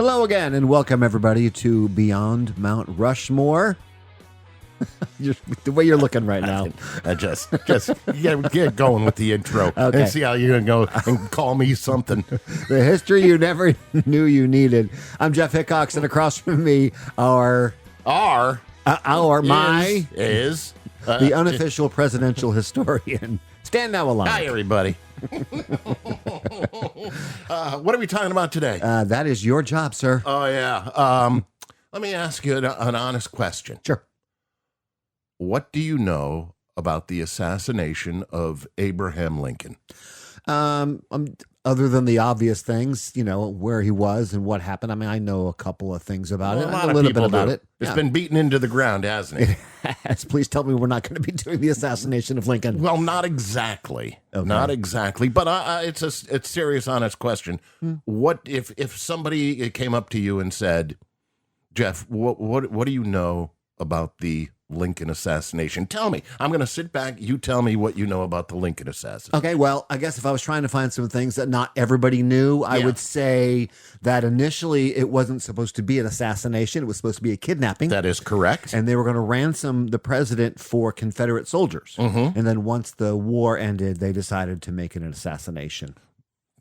Hello again, and welcome everybody to Beyond Mount Rushmore. The way you're looking right now. Just get going with the intro Okay. and see how you're going to go and call me something. The history you never knew you needed. I'm Jeff Hickox, and across from me are The unofficial presidential historian. Stand now alive. Hi, everybody. What are we talking about today? That is your job, sir. Oh, yeah. Let me ask you an honest question. Sure. What do you know about the assassination of Abraham Lincoln? Other than the obvious things, where he was and what happened. I mean, I know a couple of things about it. I know a little bit about it. It's been beaten into the ground, hasn't it? Please tell me we're not going to be doing the assassination of Lincoln. Well, not exactly. Okay. Not exactly. But it's a serious, honest question. What if somebody came up to you and said, Jeff, what do you know about the Lincoln assassination? Tell me. I'm going to sit back. You tell me what you know about the Lincoln assassination. Okay, well, I guess if I was trying to find some things that not everybody knew, I would say that initially it wasn't supposed to be an assassination. It was supposed to be a kidnapping. That is correct. And they were going to ransom the president for Confederate soldiers. Mm-hmm. And then once the war ended, they decided to make it an assassination.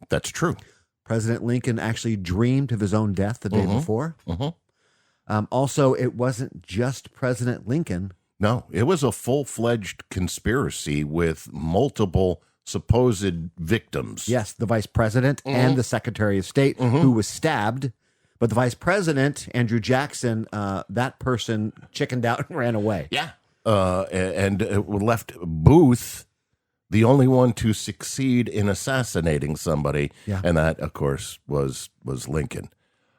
That's true. President Lincoln actually dreamed of his own death the day before. Mm-hmm. Also, it wasn't just President Lincoln. No, it was a full-fledged conspiracy with multiple supposed victims. Yes, the vice president and the secretary of state who was stabbed. But the vice president, Andrew Jackson, that person chickened out and ran away. Yeah. And left Booth the only one to succeed in assassinating somebody. Yeah. And that, of course, was Lincoln.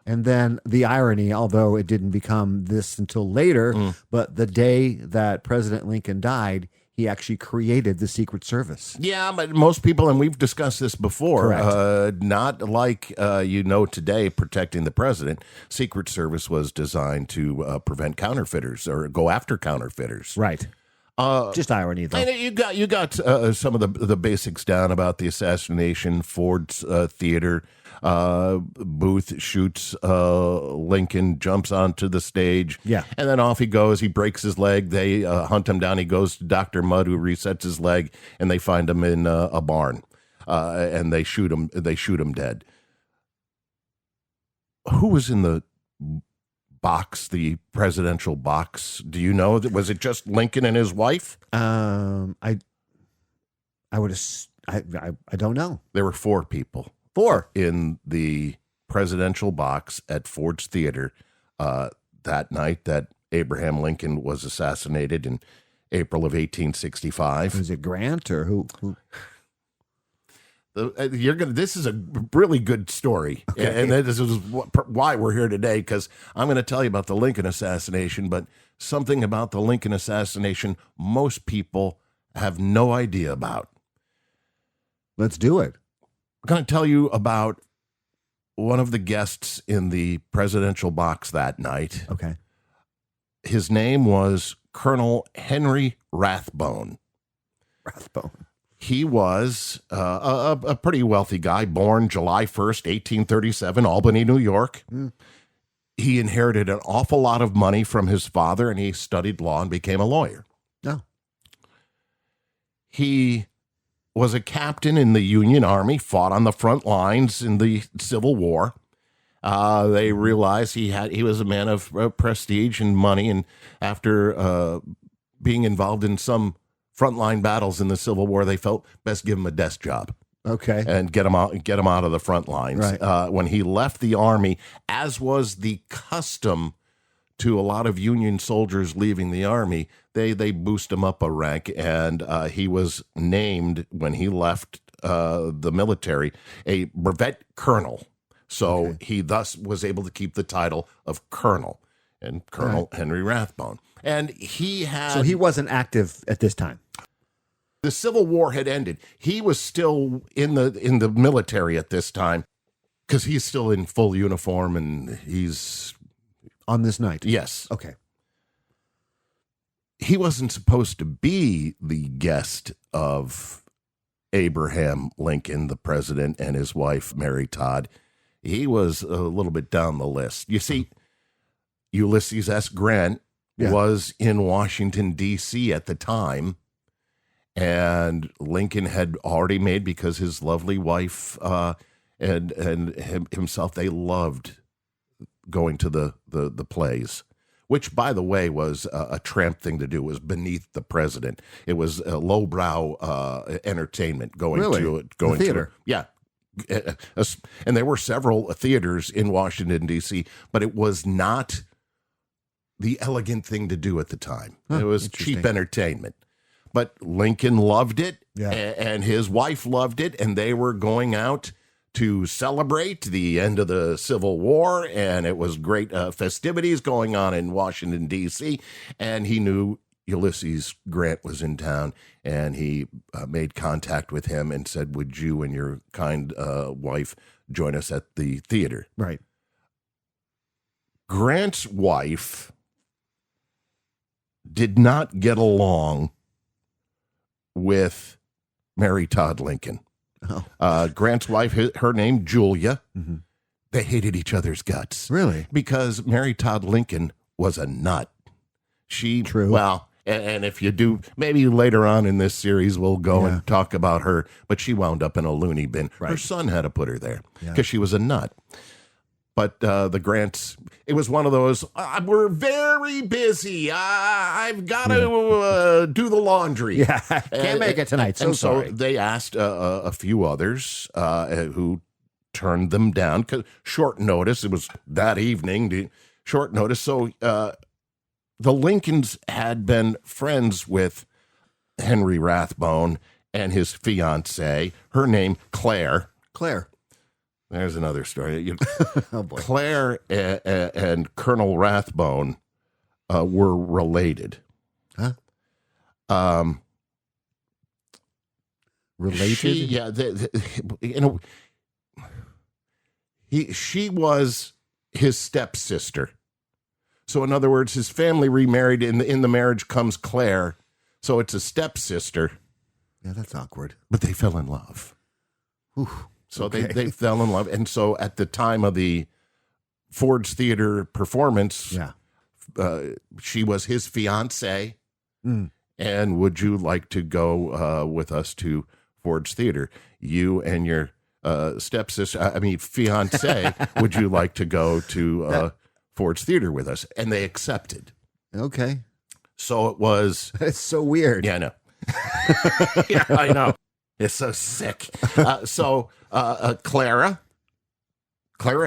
And then the irony, although it didn't become this until later, but the day that President Lincoln died, he actually created the Secret Service. Yeah, but most people, and we've discussed this before, not like today protecting the president. Secret Service was designed to prevent counterfeiters or go after counterfeiters. Right. Just irony, though. And you got some of the basics down about the assassination, Ford's theater. Booth shoots Lincoln, jumps onto the stage, and then off he goes. He breaks his leg. They hunt him down. He goes to Dr. Mudd, who resets his leg, and they find him in a barn, and they shoot him. They shoot him dead. Who was in the box, the presidential box? Do you know? Was it just Lincoln and his wife? I don't know. There were 4 people. 4 in the presidential box at Ford's Theater that night that Abraham Lincoln was assassinated in April of 1865. Was it Grant or who? This is a really good story, and this is why we're here today, because I'm going to tell you about the Lincoln assassination, but something about the Lincoln assassination most people have no idea about. Let's do it. I'm going to tell you about one of the guests in the presidential box that night. Okay. His name was Colonel Henry Rathbone. Rathbone. He was a pretty wealthy guy, born July 1st, 1837, Albany, New York. He inherited an awful lot of money from his father, and he studied law and became a lawyer. Oh. He was a captain in the Union Army, fought on the front lines in the Civil War. They realized he was a man of prestige and money, and after being involved in some frontline battles in the Civil War, they felt best give him a desk job. Okay. And get him out of the front lines. Right. When he left the Army, as was the custom to a lot of Union soldiers leaving the Army, they boost him up a rank, and he was named, when he left the military, a brevet colonel. So he thus was able to keep the title of colonel, and Colonel Henry Rathbone. And he had... So he wasn't active at this time. The Civil War had ended. He was still in the military at this time, because he's still in full uniform, and he's... On this night? Yes. Okay. He wasn't supposed to be the guest of Abraham Lincoln, the president, and his wife, Mary Todd. he was a little bit down the list. You see, Ulysses S. Grant was in Washington, D.C. at the time, and Lincoln had already made, because his lovely wife and himself, they loved going to the plays, which, by the way, was a tramp thing to do. It was beneath the president. It was a lowbrow entertainment going to the theater. And there were several theaters in Washington, D.C., but it was not the elegant thing to do at the time. It was cheap entertainment. But Lincoln loved it, and his wife loved it, and they were going out to celebrate the end of the Civil War, and it was great festivities going on in Washington, D.C., and he knew Ulysses Grant was in town, and he made contact with him and said, would you and your kind wife join us at the theater? Right. Grant's wife did not get along with Mary Todd Lincoln. Grant's wife, her name, Julia, they hated each other's guts. Really? Because Mary Todd Lincoln was a nut. True. Well, and if you do, maybe later on in this series, we'll go and talk about her, but she wound up in a loony bin. Right. Her son had to put her there because she was a nut. But the Grants, it was one of those, we're very busy. I've got to do the laundry. Yeah, can't make it tonight. So they asked a few others who turned them down. 'Cause short notice, it was that evening, short notice. So the Lincolns had been friends with Henry Rathbone and his fiancée, her name, Clara. There's another story. Oh, boy. Clara and Colonel Rathbone were related. Huh? Related? She was his stepsister. So, in other words, his family remarried. In the marriage comes Claire. So it's a stepsister. Yeah, that's awkward. But they fell in love. Whew. So they fell in love. And so at the time of the Ford's Theater performance, she was his fiancée. And would you like to go with us to Ford's Theater? You and your fiancée, would you like to go to Ford's Theater with us? And they accepted. Okay. So it was... It's so weird. Yeah, I know. Yeah, I know. It's so sick. Clara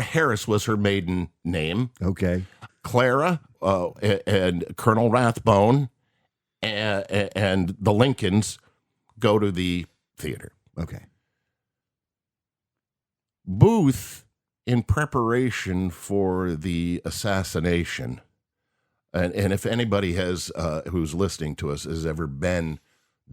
Harris was her maiden name. Okay. Clara and Colonel Rathbone and the Lincolns go to the theater. Okay. Booth, in preparation for the assassination, and if anybody has who's listening to us has ever been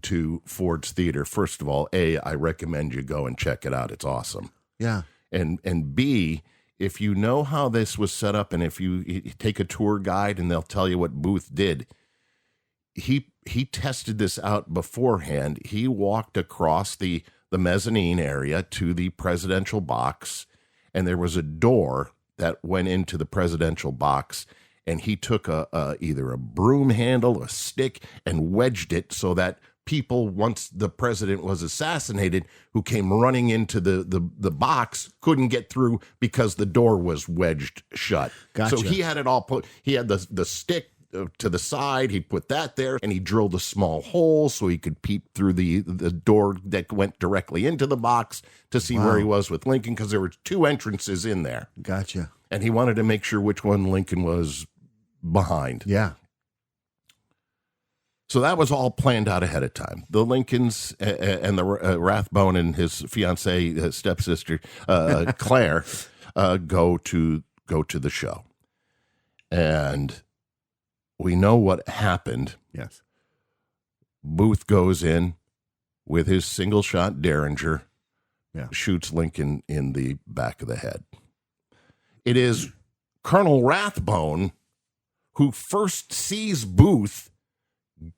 to Ford's Theater, first of all, A, I recommend you go and check it out. It's awesome. Yeah. And B, if you know how this was set up, and if you take a tour guide and they'll tell you what Booth did, he tested this out beforehand. He walked across the mezzanine area to the presidential box, and there was a door that went into the presidential box, and he took either a broom handle, a stick, and wedged it so that people, once the president was assassinated, who came running into the box, couldn't get through because the door was wedged shut. Gotcha. So he had it all put. He had the stick to the side. He put that there, and he drilled a small hole so he could peep through the door that went directly into the box to see where he was with Lincoln, because there were two entrances in there. Gotcha. And he wanted to make sure which one Lincoln was behind. Yeah. So that was all planned out ahead of time. The Lincolns and the Rathbone and his fiancée, stepsister, Claire, go to the show. And we know what happened. Yes. Booth goes in with his single-shot Derringer, shoots Lincoln in the back of the head. It is Colonel Rathbone who first sees Booth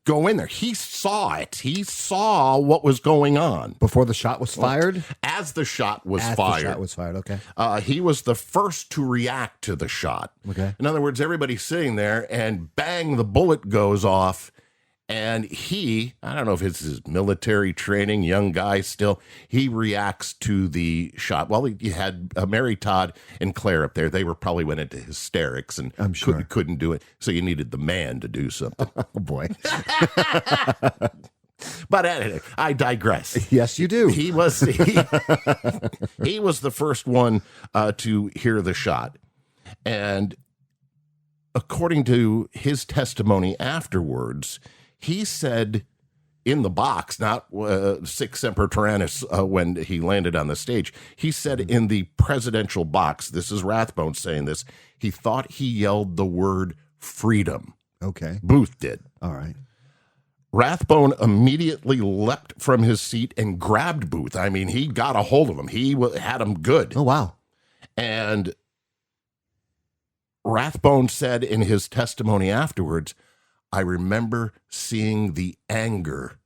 go in there. He saw it. He saw what was going on. Before the shot was fired? As the shot was As fired. the shot was fired, okay. He was the first to react to the shot. Okay. In other words, everybody's sitting there and bang, the bullet goes off. And he, I don't know if it's his military training, young guy still, he reacts to the shot. Well, he had Mary Todd and Clara up there. They probably went into hysterics and I'm sure. couldn't do it. So you needed the man to do something. Oh, boy. But anyway, I digress. Yes, you do. He was he was the first one to hear the shot. And according to his testimony afterwards, he said in the box, not sic semper tyrannis when he landed on the stage, he said in the presidential box, this is Rathbone saying this, he thought he yelled the word freedom. Okay. Booth did. All right. Rathbone immediately leapt from his seat and grabbed Booth. I mean, he got a hold of him. He had him good. Oh, wow. And Rathbone said in his testimony afterwards, I remember seeing the anger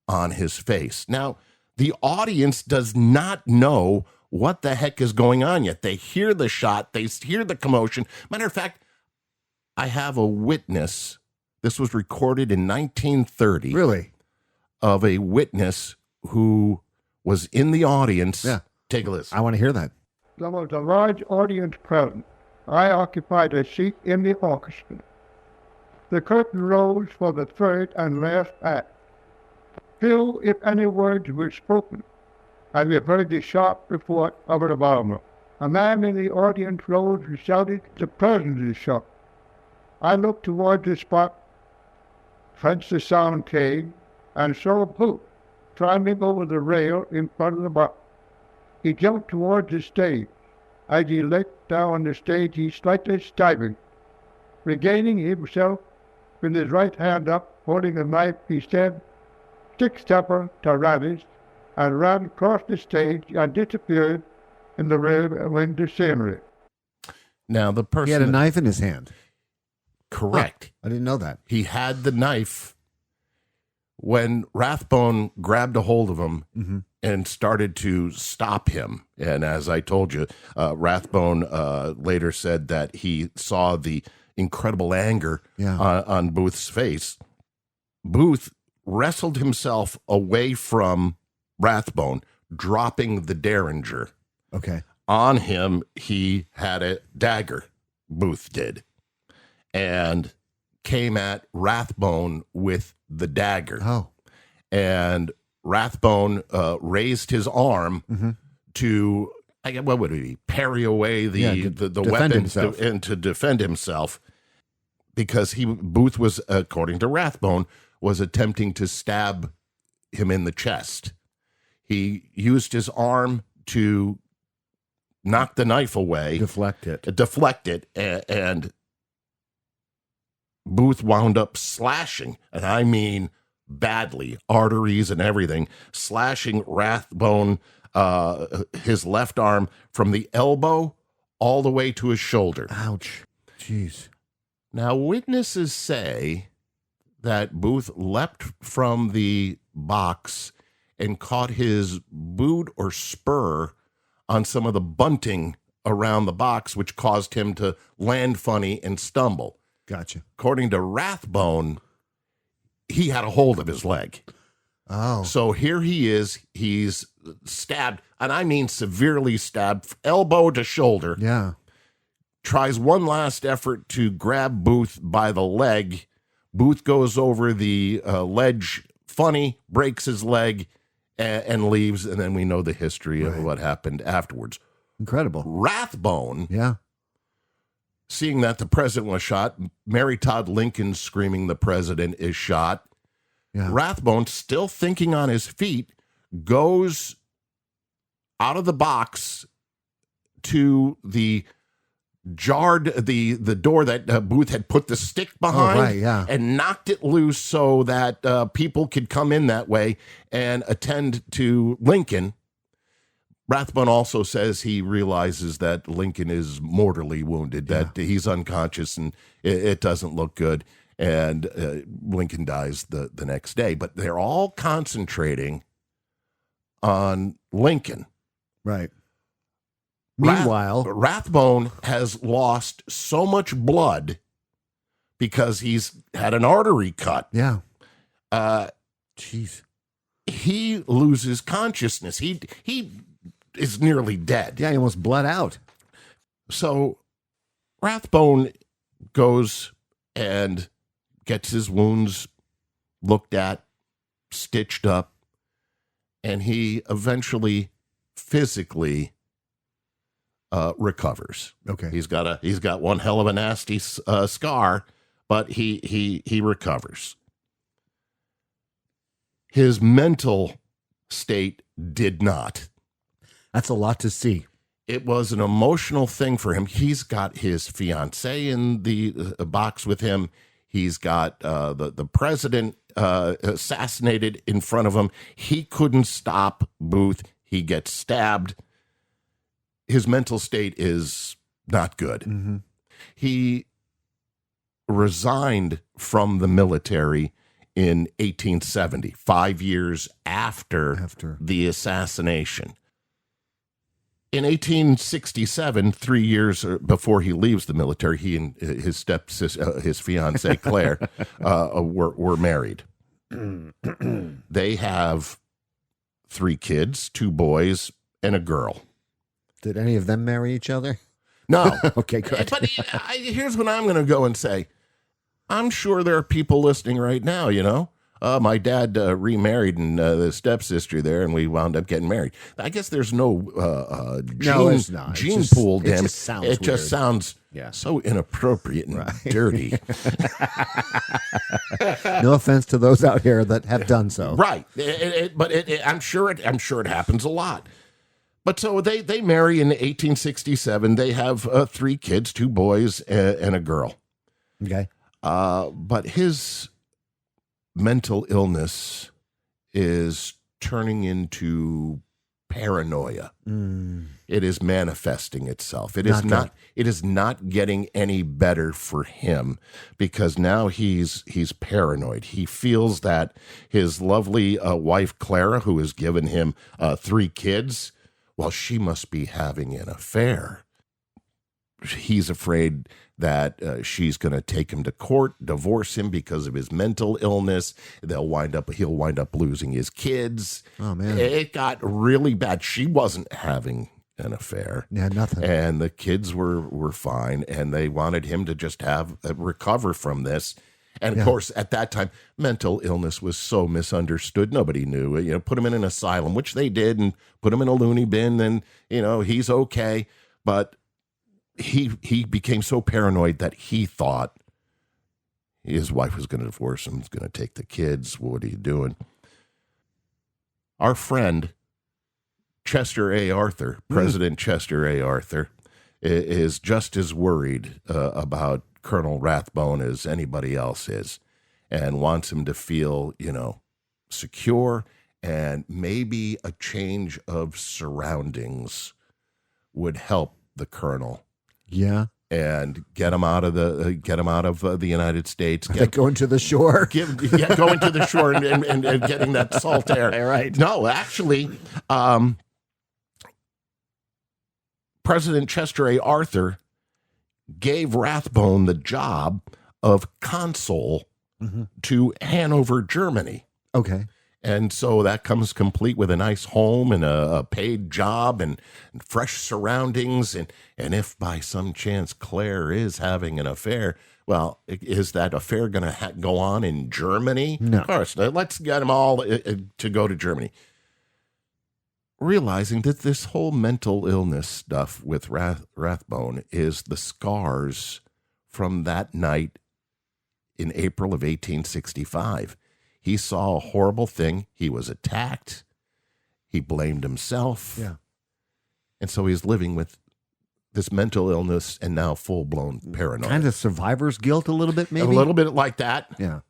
on his face. Now, the audience does not know what the heck is going on yet. They hear the shot. They hear the commotion. Matter of fact, I have a witness. This was recorded in 1930. Really? Of a witness who was in the audience. Yeah. Take a listen. I want to hear that. There was a large audience present. I occupied a seat in the orchestra. The curtain rose for the third and last act. Few, if any, words were spoken. I heard the sharp report of a revolver. A man in the audience rose and shouted, "The president is shot." I looked toward the spot whence the sound came and saw Booth climbing over the rail in front of the box. He jumped toward the stage. As he leapt down the stage, he slightly staggered. Regaining himself with his right hand up, holding a knife, he said, "Sic semper tyrannis," and ran across the stage and disappeared in the railway scenery. Now, the person... He had a knife in his hand. Correct. I didn't know that. He had the knife when Rathbone grabbed a hold of him and started to stop him. And as I told you, Rathbone later said that he saw the incredible anger on Booth's face. Booth wrestled himself away from Rathbone, dropping the Derringer. Okay. On him, he had a dagger, Booth did, and came at Rathbone with the dagger. Oh. And Rathbone raised his arm to, what would it be, parry away the weapon and to defend himself, because Booth was, according to Rathbone, was attempting to stab him in the chest. He used his arm to knock the knife away. Deflect it. And Booth wound up slashing, and I mean badly, arteries and everything, slashing Rathbone, his left arm from the elbow all the way to his shoulder. Ouch. Jeez. Now, witnesses say that Booth leapt from the box and caught his boot or spur on some of the bunting around the box, which caused him to land funny and stumble. Gotcha. According to Rathbone, he had a hold of his leg. Oh. So here he is. He's stabbed, and I mean severely stabbed, elbow to shoulder. Yeah. Tries one last effort to grab Booth by the leg. Booth goes over the ledge funny, breaks his leg, and leaves. And then we know the history of what happened afterwards. Incredible. Rathbone, Yeah. seeing that the president was shot, Mary Todd Lincoln screaming the president is shot. Yeah. Rathbone, still thinking on his feet, goes out of the box to the jarred the door that Booth had put the stick behind and knocked it loose so that people could come in that way and attend to Lincoln. Rathbone also says he realizes that Lincoln is mortally wounded, that he's unconscious and it doesn't look good. And Lincoln dies the next day. But they're all concentrating on Lincoln. Right. Meanwhile, Rathbone has lost so much blood because he's had an artery cut. Yeah. Jeez. He loses consciousness. He is nearly dead. Yeah, he almost bled out. So Rathbone goes and gets his wounds looked at, stitched up, and he eventually physically recovers. Okay. He's got one hell of a nasty scar, but he recovers. His mental state did not. That's a lot to see. It was an emotional thing for him. He's got his fiancée in the box with him. He's got the president assassinated in front of him. He couldn't stop Booth. He gets stabbed. His mental state is not good. Mm-hmm. He resigned from the military in 1870, 5 years after the assassination. In 1867, 3 years before he leaves the military, he and his stepsister, his fiancée Clara, were married. They have 3 kids, 2 boys and a girl. Did any of them marry each other? No. Okay, good. But here's what I'm going to go and say. I'm sure there are people listening right now, you know. My dad remarried and the stepsister there, and we wound up getting married. I guess there's no gene pool damage. It just sounds so inappropriate and dirty. No offense to those out here that have done so. Right, but I'm sure it happens a lot. But so they marry in 1867. They have 3 kids, 2 boys and a girl. Okay. But his mental illness is turning into paranoia. It is manifesting itself. It is not getting any better for him because now he's paranoid. He feels that his lovely wife Clara, who has given him 3 kids, well, she must be having an affair. He's afraid that she's going to take him to court, divorce him because of his mental illness. He'll wind up losing his kids. Oh man, it got really bad. She wasn't having an affair. Yeah, nothing. And the kids were fine, and they wanted him to just recover from this. And of course, at that time, mental illness was so misunderstood. Nobody knew. You know, put him in an asylum, which they did, and put him in a loony bin. And he's okay, but he became so paranoid that he thought his wife was going to divorce him, was going to take the kids. What are you doing? Our friend, Chester A. Arthur, President Chester A. Arthur, is just as worried about Colonel Rathbone as anybody else is, and wants him to feel, secure, and maybe a change of surroundings would help the colonel. Yeah, and get him out of the United States. Going to the shore. Going to the shore and getting that salt air. Right. No, actually, President Chester A. Arthur gave Rathbone the job of consul to Hanover, Germany. Okay. And so that comes complete with a nice home and a paid job and fresh surroundings. And if by some chance Claire is having an affair, well, is that affair going to go on in Germany? No. Of course. Let's get them all to go to Germany. Realizing that this whole mental illness stuff with Rathbone is the scars from that night in April of 1865. He saw a horrible thing. He was attacked. He blamed himself. Yeah. And so he's living with this mental illness and now full-blown paranoia. Kind of survivor's guilt a little bit, maybe? A little bit like that. Yeah.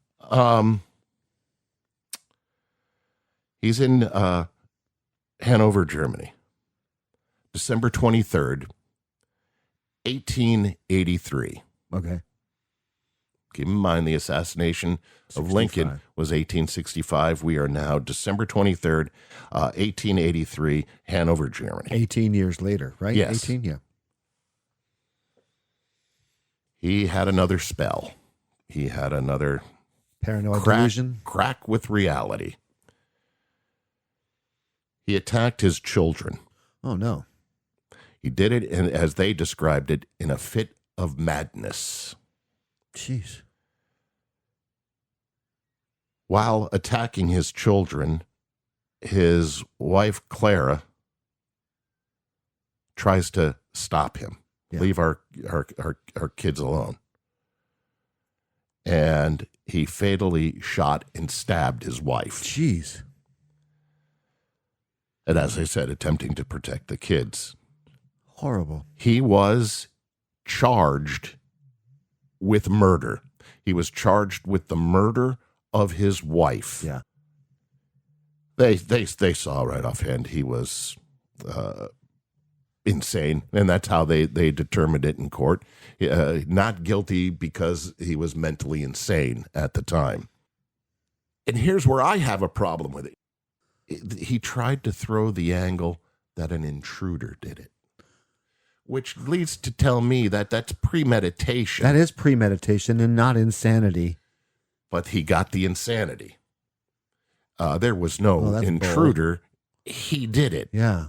He's in Hanover, Germany. December 23rd, 1883. Okay. Keep in mind the assassination of Lincoln was 1865. We are now December 23rd, 1883, Hanover, Germany. 18 years later, right? Yes. 18, yeah. He had another spell. He had another Paranoid delusion. crack with reality. He attacked his children. Oh, no. He did it, as they described it, in a fit of madness. Jeez. While attacking his children, his wife, Clara, tries to stop him. Yeah. Leave our kids alone. And he fatally shot and stabbed his wife. Jeez. And as I said, attempting to protect the kids. Horrible. He was charged with murder. He was charged with the murder of his wife. Yeah. They saw right offhand he was insane, and that's how they determined it in court. Not guilty because he was mentally insane at the time. And here's where I have a problem with it. He tried to throw the angle that an intruder did it, which leads to tell me that that's premeditation. That is premeditation and not insanity. But he got the insanity. There was no intruder. Bold. He did it. Yeah.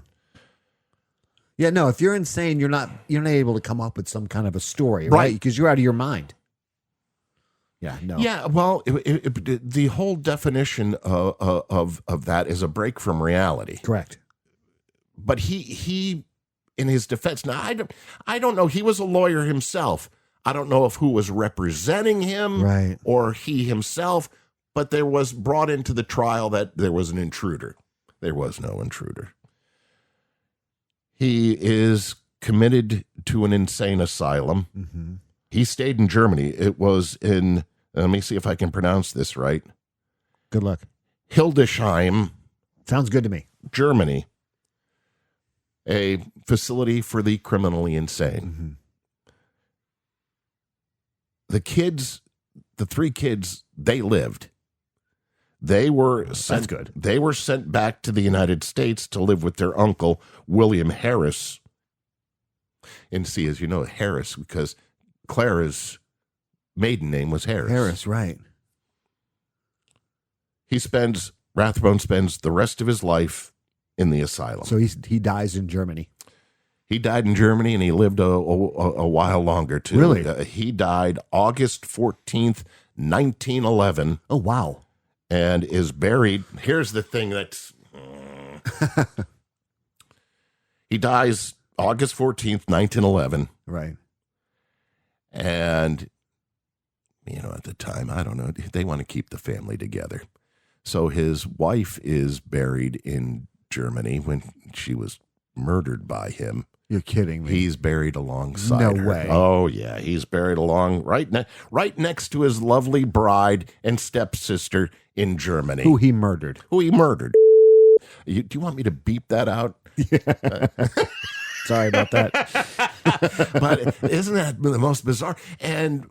Yeah, no, if you're insane, you're not able to come up with some kind of a story, right? Because you're out of your mind. Yeah, no. Yeah, well, the whole definition of that is a break from reality. Correct. But he in his defense, now I don't know, he was a lawyer himself. I don't know if who was representing him or he himself, but there was brought into the trial that there was an intruder. There was no intruder. He is committed to an insane asylum. Mm-hmm. He stayed in Germany. It was in, let me see if I can pronounce this right. Good luck. Hildesheim. Sounds good to me. Germany. A facility for the criminally insane. Mm-hmm. The three kids, they lived. They were sent, that's good. They were sent back to the United States to live with their uncle, William Harris. And see, as you know, Harris, because Clara's maiden name was Harris. Harris, right. Rathbone spends the rest of his life in the asylum. So he dies in Germany. He died in Germany, and he lived a while longer, too. Really? He died August 14th, 1911. Oh, wow. And is buried. Here's the thing that's... he dies August 14th, 1911. Right. And, at the time, I don't know, they want to keep the family together. So his wife is buried in Germany when she was murdered by him. You're kidding me. He's buried alongside No her. way. Oh, yeah. He's buried along right next to his lovely bride and stepsister in Germany. Who he murdered. Do you want me to beep that out? Yeah. Sorry about that. But isn't that the most bizarre? And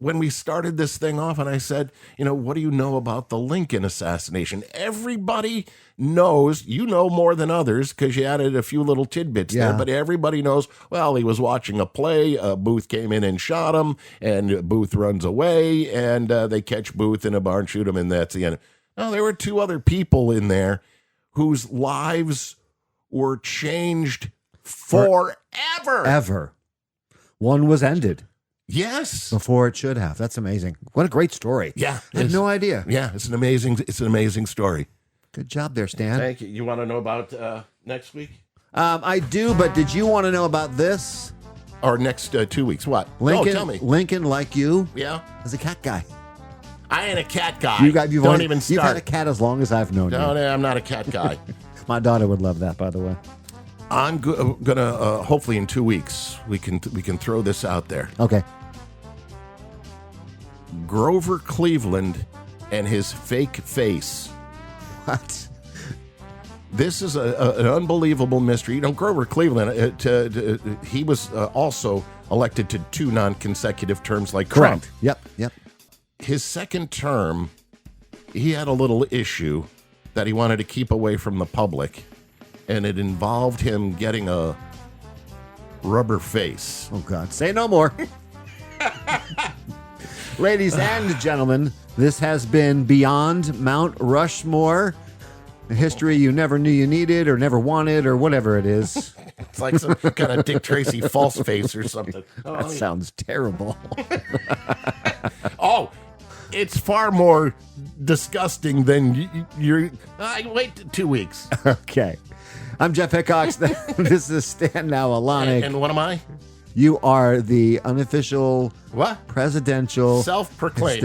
when we started this thing off and I said, what do you know about the Lincoln assassination? Everybody knows, more than others because you added a few little tidbits there, but everybody knows, well, he was watching a play, Booth came in and shot him, and Booth runs away, and they catch Booth in a barn, shoot him, and that's the end. No, there were two other people in there whose lives were changed forever. Ever. One was ended. Yes. Before it should have. That's amazing. What a great story. Yeah. I had no idea. Yeah, it's an amazing story. Good job there, Stan. Thank you. You want to know about next week? I do, but did you want to know about this? Or next 2 weeks? What? Lincoln, tell me. Lincoln, like you, is a cat guy. I ain't a cat guy. You've You've had a cat as long as I've known you. No, I'm not a cat guy. My daughter would love that, by the way. I'm gonna hopefully in 2 weeks we can throw this out there. Okay. This is an unbelievable mystery. You know, Grover Cleveland, he was also elected to 2 non-consecutive terms like Trump. Yep. His second term, he had a little issue that he wanted to keep away from the public, and it involved him getting a rubber face. Oh, God. Say no more. Ladies and gentlemen, this has been Beyond Mount Rushmore. A history you never knew you needed or never wanted or whatever it is. It's like some kind of Dick Tracy false face or something. That sounds terrible. Oh, it's far more disgusting than you're... wait 2 weeks. Okay. I'm Jeff Hickox. This is Stan Now Alonic. And what am I? You are the unofficial What? presidential Self-proclaimed.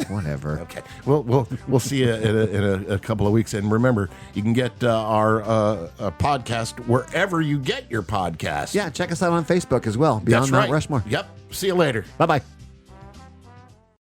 Whatever. Okay. We'll see you in a couple of weeks. And remember, you can get our podcast wherever you get your podcast. Yeah, check us out on Facebook as well. Beyond That's Mount right. Rushmore. Yep. See you later. Bye-bye.